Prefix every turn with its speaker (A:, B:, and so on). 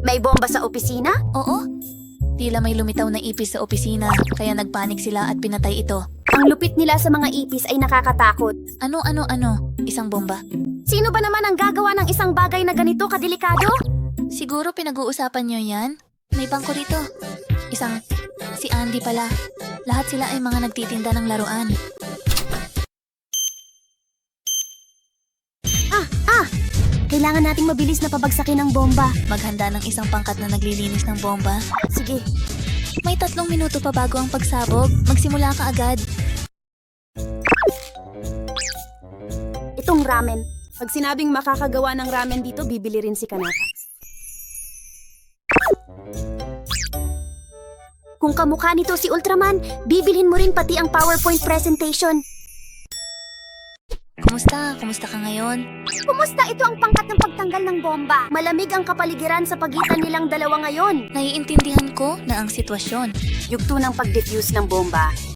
A: May bomba sa opisina?
B: Oo. Tila may lumitaw na ipis sa opisina, kaya nagpanik sila at pinatay ito.
A: Ang lupit nila sa mga ipis ay nakakatakot.
B: Ano? Isang bomba?
A: Sino ba naman ang gagawa ng isang bagay na ganito kadelikado?
B: Siguro pinag-uusapan nyo yan? May bangko rito. Si Andy pala. Lahat sila ay mga nagtitinda ng laruan.
A: Kailangan nating mabilis na pabagsakin ang bomba.
B: Maghanda ng isang pangkat na naglilinis ng bomba.
A: Sige.
B: May 3 minuto pa bago ang pagsabog. Magsimula ka agad.
A: Itong ramen. Pag sinabing makakagawa ng ramen dito, bibili rin si Kanata. Kung kamukha nito si Ultraman, bibilhin mo rin pati ang PowerPoint presentation.
B: Kumusta? Kumusta ka ngayon?
A: Kumusta? Ito ang pangkat ng pagtanggal ng bomba. Malamig ang kapaligiran sa pagitan nilang dalawa ngayon.
B: Naiintindihan ko na ang sitwasyon.
A: Yugto ng pag-defuse ng bomba.